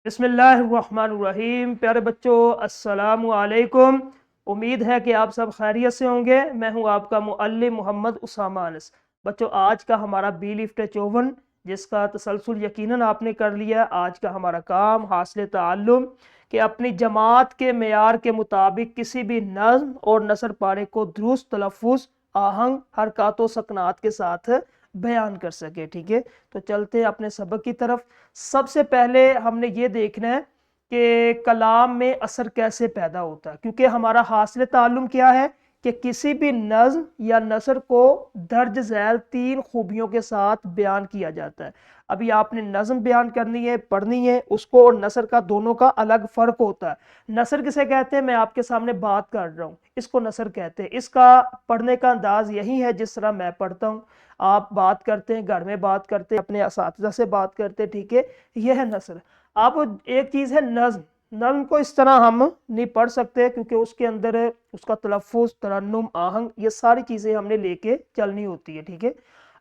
بسم اللہ الرحمن الرحیم۔ پیارے بچوں، السلام علیکم۔ امید ہے کہ آپ سب خیریت سے ہوں گے۔ میں ہوں آپ کا معلم محمد اسامہ انس۔ بچوں، آج کا ہمارا بی لفٹ 54 جس کا تسلسل یقیناً آپ نے کر لیا۔ آج کا ہمارا کام حاصل تعلم کہ اپنی جماعت کے معیار کے مطابق کسی بھی نظم اور نثر پارے کو درست تلفظ، آہنگ، حرکات و سکنات کے ساتھ بیان کر سکے۔ ٹھیک ہے، تو چلتے ہیں اپنے سبق کی طرف۔ سب سے پہلے ہم نے یہ دیکھنا ہے کہ کلام میں اثر کیسے پیدا ہوتا ہے، کیونکہ ہمارا حاصل تعلم کیا ہے کہ کسی بھی نظم یا نثر کو درج ذیل 3 خوبیوں کے ساتھ بیان کیا جاتا ہے۔ ابھی آپ نے نظم بیان کرنی ہے، پڑھنی ہے اس کو، اور نثر کا دونوں کا الگ فرق ہوتا ہے۔ نثر کسے کہتے ہیں؟ میں آپ کے سامنے بات کر رہا ہوں، اس کو نثر کہتے ہیں۔ اس کا پڑھنے کا انداز یہی ہے جس طرح میں پڑھتا ہوں، آپ بات کرتے ہیں، گھر میں بات کرتے ہیں، اپنے اساتذہ سے بات کرتے ہیں۔ ٹھیک ہے، یہ ہے نثر۔ اب ایک چیز ہے نظم۔ نظم کو اس طرح ہم نہیں پڑھ سکتے کیونکہ اس کے اندر اس کا تلفظ، ترنم، آہنگ، یہ ساری چیزیں ہم نے لے کے چلنی ہوتی ہے۔ ٹھیک ہے،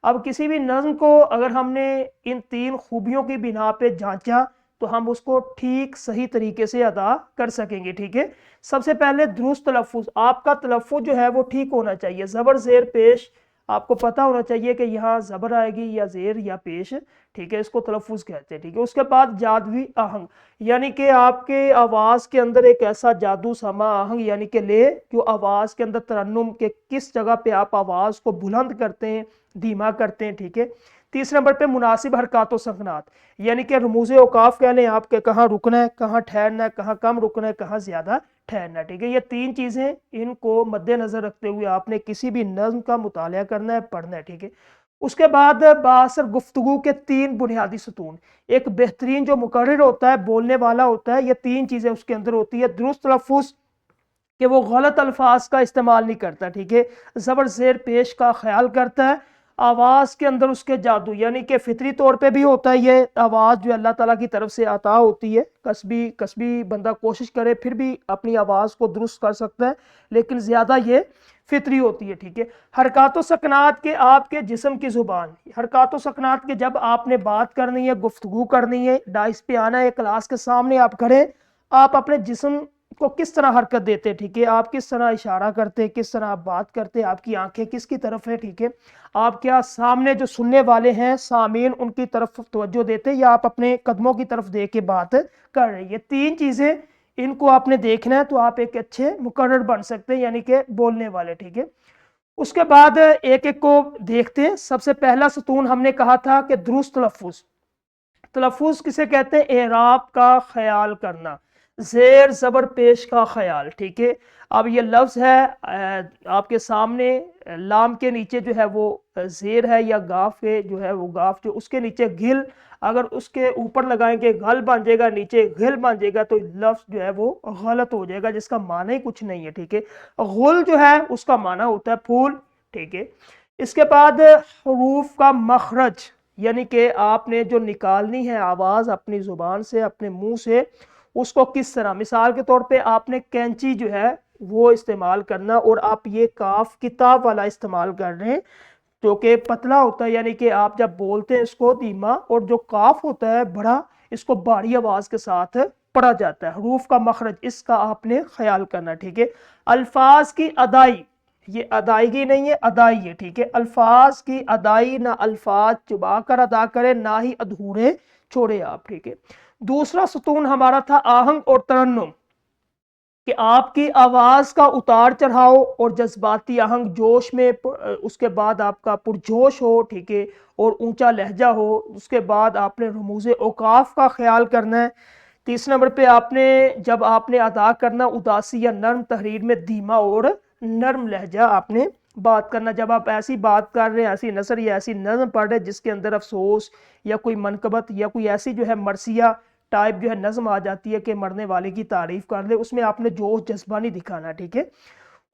اب کسی بھی نظم کو اگر ہم نے ان 3 خوبیوں کی بنا پہ جانچا تو ہم اس کو ٹھیک صحیح طریقے سے ادا کر سکیں گے۔ ٹھیک ہے، سب سے پہلے درست تلفظ۔ آپ کا تلفظ جو ہے وہ ٹھیک ہونا چاہیے، زبر زیر پیش آپ کو پتہ ہونا چاہیے کہ یہاں زبر آئے گی یا زیر یا پیش۔ ٹھیک ہے، اس کو تلفظ کہتے ہیں۔ ٹھیک ہے، اس کے بعد جادوی آہنگ، یعنی کہ آپ کے آواز کے اندر ایک ایسا جادو سما، آہنگ یعنی کہ لے، جو آواز کے اندر ترنم کے کس جگہ پہ آپ آواز کو بلند کرتے ہیں، دھیما کرتے ہیں۔ ٹھیک ہے، تیسرے نمبر پہ مناسب حرکات و سکنات، یعنی کہ رموز اوقاف کہہ لیں آپ کے، کہاں رکنا ہے، کہاں ٹھہرنا ہے، کہاں کم رکنا ہے، کہاں زیادہ ٹھہرنا ہے۔ ٹھیک ہے، یہ 3 چیزیں ان کو مد نظر رکھتے ہوئے آپ نے کسی بھی نظم کا مطالعہ کرنا ہے، پڑھنا ہے۔ ٹھیک ہے، اس کے بعد بااثر گفتگو کے 3 بنیادی ستون۔ ایک بہترین جو مقرر ہوتا ہے، بولنے والا ہوتا ہے، یہ 3 چیزیں اس کے اندر ہوتی ہے۔ درست تلفظ کہ وہ غلط الفاظ کا استعمال نہیں کرتا۔ ٹھیک ہے، زبر زیر پیش کا خیال کرتا ہے، آواز کے اندر اس کے جادو، یعنی کہ فطری طور پہ بھی ہوتا ہے، یہ آواز جو اللہ تعالیٰ کی طرف سے عطا ہوتی ہے، کسبی بندہ کوشش کرے پھر بھی اپنی آواز کو درست کر سکتا ہے، لیکن زیادہ یہ فطری ہوتی ہے۔ ٹھیک ہے، حرکات و سکنات کے آپ کے جسم کی زبان، حرکات و سکنات کے جب آپ نے بات کرنی ہے، گفتگو کرنی ہے، ڈائس پہ آنا ہے، کلاس کے سامنے آپ کھڑے، آپ اپنے جسم کو کس طرح حرکت دیتے ہیں۔ ٹھیک ہے، آپ کس طرح اشارہ کرتے، کس طرح آپ بات کرتے، آپ کی آنکھیں کس کی طرف ہے۔ ٹھیک ہے، آپ کیا سامنے جو سننے والے ہیں سامعین ان کی طرف توجہ دیتے یا آپ اپنے قدموں کی طرف دیکھ کے بات کر رہے ہیں۔ یہ 3 چیزیں ان کو آپ نے دیکھنا ہے تو آپ ایک اچھے مقرر بن سکتے ہیں، یعنی کہ بولنے والے۔ ٹھیک ہے، اس کے بعد ایک ایک کو دیکھتے ہیں۔ سب سے پہلا ستون ہم نے کہا تھا کہ درست تلفظ۔ تلفظ کسے کہتے ہیں؟ اعراب کا خیال کرنا، زیر زبر پیش کا خیال۔ ٹھیک ہے، اب یہ لفظ ہے آپ کے سامنے، لام کے نیچے جو ہے وہ زیر ہے، یا گاف کے جو ہے وہ گاف، جو اس کے نیچے گل، اگر اس کے اوپر لگائیں گے غل بن جائے گا، نیچے غل بن جائے گا تو لفظ جو ہے وہ غلط ہو جائے گا، جس کا معنی ہی کچھ نہیں ہے۔ ٹھیک ہے، غل جو ہے اس کا معنی ہوتا ہے پھول۔ ٹھیک ہے، اس کے بعد حروف کا مخرج، یعنی کہ آپ نے جو نکالنی ہے آواز اپنی زبان سے، اپنے منہ سے، اس کو کس طرح، مثال کے طور پہ آپ نے کینچی جو ہے وہ استعمال کرنا، اور آپ یہ کاف کتاب والا استعمال کر رہے ہیں جو کہ پتلا ہوتا ہے، یعنی کہ آپ جب بولتے ہیں اس کو دھیما، اور جو کاف ہوتا ہے بڑا، اس کو بھاری آواز کے ساتھ پڑھا جاتا ہے۔ حروف کا مخرج، اس کا آپ نے خیال کرنا۔ ٹھیک ہے، الفاظ کی ادائی، یہ ادائیگی نہیں ہے، ادائی ہے۔ ٹھیک ہے، الفاظ کی ادائی، نہ الفاظ چبا کر ادا کرے، نہ ہی ادھورے چھوڑے آپ۔ ٹھیک ہے، دوسرا ستون ہمارا تھا آہنگ اور ترنم، کہ آپ کی آواز کا اتار چڑھاؤ اور جذباتی آہنگ، جوش میں، اس کے بعد آپ کا پرجوش ہو۔ ٹھیک ہے، اور اونچا لہجہ ہو۔ اس کے بعد آپ نے رموز اوقاف کا خیال کرنا ہے۔ تیسرے نمبر پہ آپ نے جب آپ نے ادا کرنا اداسی یا نرم تحریر میں دھیما اور نرم لہجہ آپ نے بات کرنا۔ جب آپ ایسی بات کر رہے ہیں، ایسی نثر یا ایسی نظم پڑھ رہے ہیں جس کے اندر افسوس یا کوئی منقبت یا کوئی ایسی جو ہے مرثیہ ٹائپ جو ہے نظم آ جاتی ہے کہ مرنے والے کی تعریف کر لے، اس میں آپ نے جوش جذبہ نہیں دکھانا۔ ٹھیک ہے،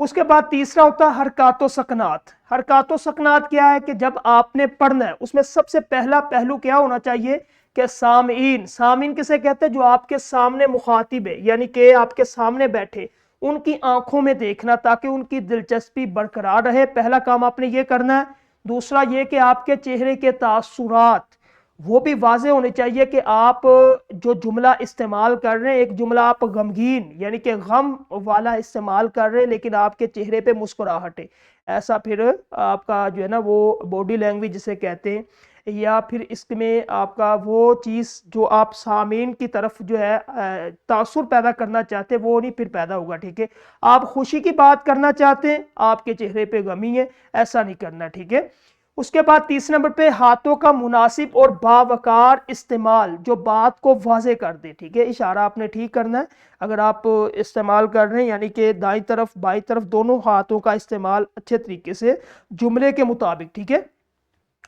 اس کے بعد تیسرا ہوتا ہے حرکات و سکنات۔ حرکات و سکنات کیا ہے کہ جب آپ نے پڑھنا ہے اس میں سب سے پہلا پہلو کیا ہونا چاہیے کہ سامعین کسے کہتے ہیں؟ جو آپ کے سامنے مخاطب ہے، یعنی کہ آپ کے سامنے بیٹھے، ان کی آنکھوں میں دیکھنا تاکہ ان کی دلچسپی برقرار رہے، پہلا کام آپ نے یہ کرنا ہے۔ دوسرا یہ کہ آپ کے چہرے کے تاثرات وہ بھی واضح ہونے چاہیے کہ آپ جو جملہ استعمال کر رہے ہیں، ایک جملہ آپ غمگین یعنی کہ غم والا استعمال کر رہے ہیں لیکن آپ کے چہرے پہ مسکراہٹ ہے، ایسا پھر آپ کا جو ہے نا وہ باڈی لینگویج جسے کہتے ہیں، یا پھر اس میں آپ کا وہ چیز جو آپ سامعین کی طرف جو ہے تاثر پیدا کرنا چاہتے ہیں وہ نہیں پھر پیدا ہوگا، ٹھیک ہے۔ آپ خوشی کی بات کرنا چاہتے ہیں، آپ کے چہرے پہ غمی ہے، ایسا نہیں کرنا، ٹھیک ہے۔ اس کے بعد تیسرے نمبر پہ ہاتھوں کا مناسب اور باوقار استعمال جو بات کو واضح کر دے، ٹھیک ہے۔ اشارہ آپ نے ٹھیک کرنا ہے، اگر آپ استعمال کر رہے ہیں یعنی کہ دائیں طرف بائیں طرف دونوں ہاتھوں کا استعمال اچھے طریقے سے جملے کے مطابق، ٹھیک ہے۔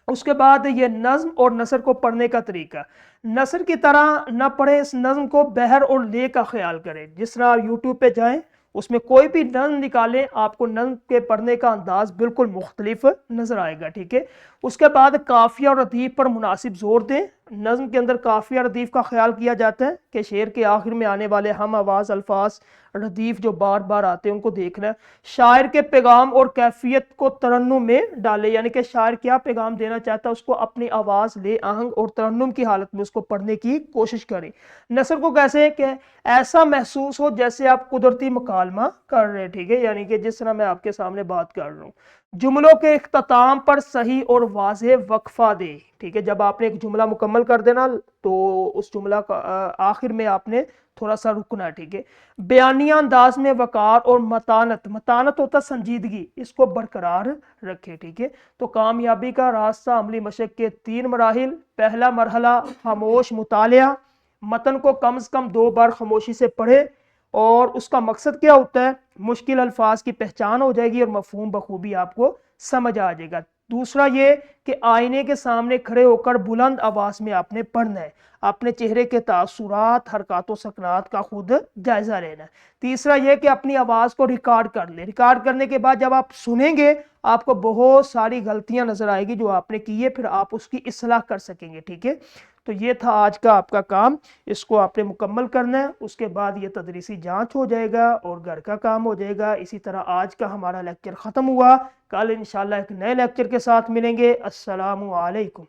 اس کے بعد یہ نظم اور نثر کو پڑھنے کا طریقہ، نثر کی طرح نہ پڑھیں، اس نظم کو بہر اور لے کا خیال کریں۔ جس طرح آپ یوٹیوب پہ جائیں اس میں کوئی بھی نظم نکالیں، آپ کو نظم کے پڑھنے کا انداز بالکل مختلف نظر آئے گا، ٹھیک ہے۔ اس کے بعد قافیہ اور ردیف پر مناسب زور دیں، نظم کے اندر قافیہ ردیف کا خیال کیا جاتا ہے کہ شعر کے آخر میں آنے والے ہم آواز الفاظ ردیف جو بار بار آتے ہیں ان کو دیکھنا ہے۔ شاعر کے پیغام اور کیفیت کو ترنم میں ڈالے، یعنی کہ شاعر کیا پیغام دینا چاہتا ہے اس کو اپنی آواز لے آہنگ اور ترنم کی حالت میں اس کو پڑھنے کی کوشش کریں۔ نثر کو کیسے کہ ایسا محسوس ہو جیسے آپ قدرتی مکالمہ کر رہے ہیں، ٹھیک ہے، یعنی کہ جس طرح میں آپ کے سامنے بات کر رہا ہوں۔ جملوں کے اختتام پر صحیح اور واضح وقفہ دے، ٹھیک ہے، جب آپ نے ایک جملہ مکمل کر دینا تو اس جملہ کا آخر میں آپ نے تھوڑا سا رکنا ہے، ٹھیک ہے۔ بیانیہ انداز میں وقار اور متانت ہوتا سنجیدگی، اس کو برقرار رکھے، ٹھیک ہے۔ تو کامیابی کا راستہ عملی مشق کے 3 مراحل۔ پہلا مرحلہ خاموش مطالعہ، متن کو کم از کم 2 بار خاموشی سے پڑھے، اور اس کا مقصد کیا ہوتا ہے، مشکل الفاظ کی پہچان ہو جائے گی اور مفہوم بخوبی آپ کو سمجھ آ جائے گا۔ دوسرا یہ کہ آئینے کے سامنے کھڑے ہو کر بلند آواز میں آپ نے پڑھنا ہے، اپنے چہرے کے تاثرات، حرکات و سکنات کا خود جائزہ لینا ہے۔ تیسرا یہ کہ اپنی آواز کو ریکارڈ کر لیں، ریکارڈ کرنے کے بعد جب آپ سنیں گے آپ کو بہت ساری غلطیاں نظر آئے گی جو آپ نے کی ہے، پھر آپ اس کی اصلاح کر سکیں گے، ٹھیک ہے۔ تو یہ تھا آج کا آپ کا کام، اس کو آپ نے مکمل کرنا ہے، اس کے بعد یہ تدریسی جانچ ہو جائے گا اور گھر کا کام ہو جائے گا۔ اسی طرح آج کا ہمارا لیکچر ختم ہوا، کل انشاءاللہ ایک نئے لیکچر کے ساتھ ملیں گے۔ السلام علیکم۔